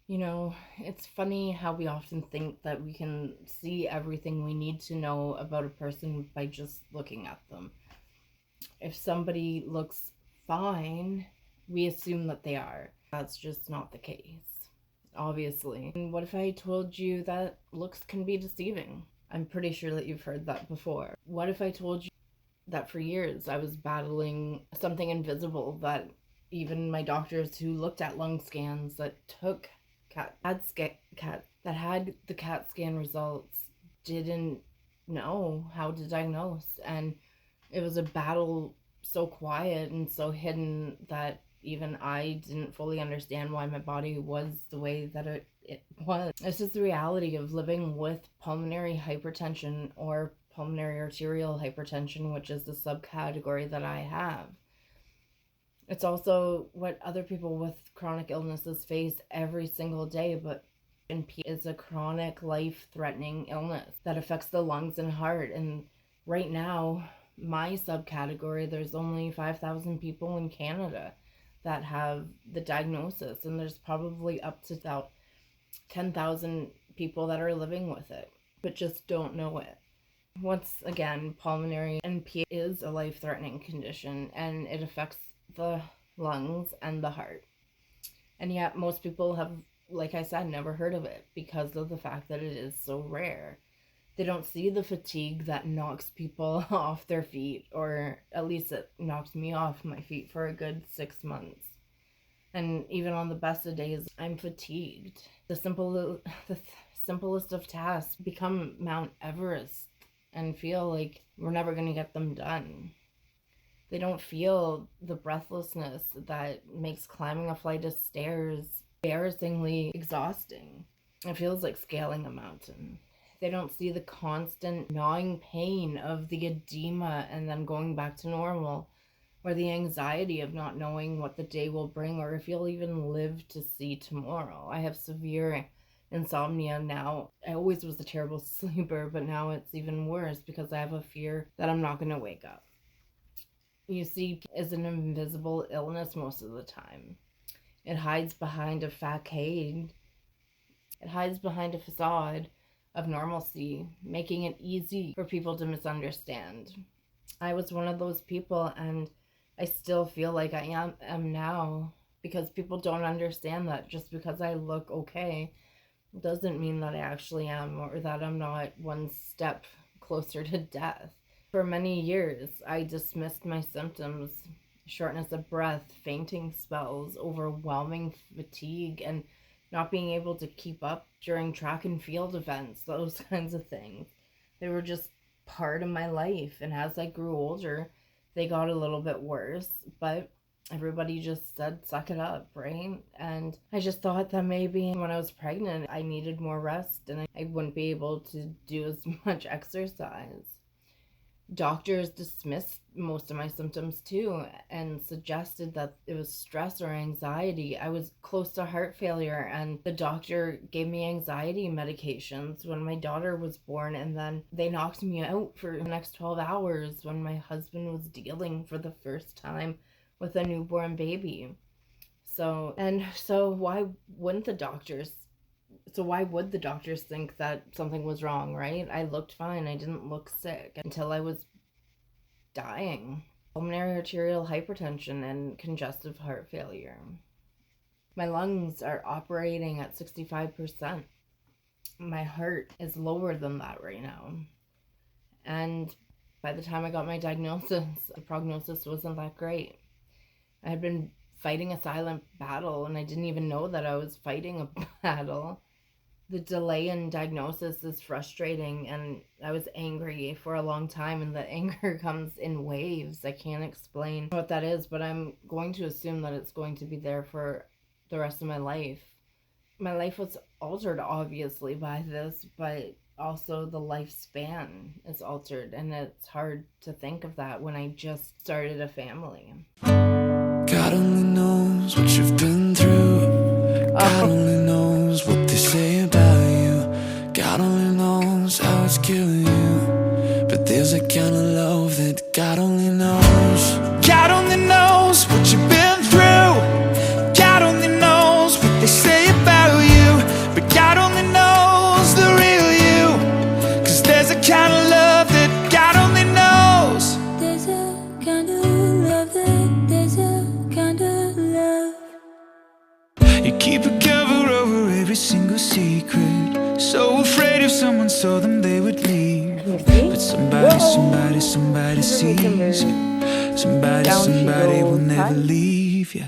You know, it's funny how we often think that we can see everything we need to know about a person by just looking at them. If somebody looks fine, we assume that they are. That's just not the case, obviously. And what if I told you that looks can be deceiving? I'm pretty sure that you've heard that before. What if I told you that for years I was battling something invisible that even my doctors who looked at lung scans that took that had the CAT scan results didn't know how to diagnose, and it was a battle so quiet and so hidden that even I didn't fully understand why my body was the way that it was. This is the reality of living with pulmonary hypertension or pulmonary arterial hypertension, which is the subcategory that I have. It's also what other people with chronic illnesses face every single day, but NP is a chronic life-threatening illness that affects the lungs and heart. And right now, my subcategory, there's only 5,000 people in Canada that have the diagnosis, and there's probably up to about 10,000 people that are living with it, but just don't know it. Once again, pulmonary NP is a life-threatening condition, and it affects the lungs and the heart. And yet most people have, like I said, never heard of it because of the fact that it is so rare. They don't see the fatigue that knocks people off their feet, or at least it knocked me off my feet for a good 6 months. And even on the best of days, I'm fatigued. The simplest of tasks become Mount Everest and feel like we're never going to get them done. They don't feel the breathlessness that makes climbing a flight of stairs embarrassingly exhausting. It feels like scaling a mountain. They don't see the constant gnawing pain of the edema and then going back to normal, or the anxiety of not knowing what the day will bring or if you'll even live to see tomorrow. I have severe insomnia now. I always was a terrible sleeper, but now it's even worse because I have a fear that I'm not going to wake up. You see, is an invisible illness most of the time. It hides behind a facade. It hides behind a facade of normalcy, making it easy for people to misunderstand. I was one of those people, and I still feel like I am now, because people don't understand that just because I look okay doesn't mean that I actually am, or that I'm not one step closer to death. For many years, I dismissed my symptoms: shortness of breath, fainting spells, overwhelming fatigue, and not being able to keep up during track and field events, those kinds of things. They were just part of my life, and as I grew older, they got a little bit worse, but everybody just said, suck it up, right? And I just thought that maybe when I was pregnant, I needed more rest, and I wouldn't be able to do as much exercise. Doctors dismissed most of my symptoms too and suggested that it was stress or anxiety. I was close to heart failure, and the doctor gave me anxiety medications when my daughter was born, and then they knocked me out for the next 12 hours when my husband was dealing for the first time with a newborn baby. So why would the doctors think that something was wrong, right? I looked fine. I didn't look sick until I was dying. Pulmonary arterial hypertension and congestive heart failure. My lungs are operating at 65%. My heart is lower than that right now. And by the time I got my diagnosis, the prognosis wasn't that great. I had been fighting a silent battle, and I didn't even know that I was fighting a battle. The delay in diagnosis is frustrating, and I was angry for a long time, and the anger comes in waves. I can't explain what that is, but I'm going to assume that it's going to be there for the rest of my life. My life was altered, obviously, by this, but also the lifespan is altered, and it's hard to think of that when I just started a family. God only knows what you've been through. God only knows what they say about you. God only knows how it's killing you. But there's a kind of love that God only knows. God only knows what you've been through. God only knows what they say about you. keep a cover over every single secret. So afraid if someone saw them they would leave. But somebody sees you. Somebody will never leave you.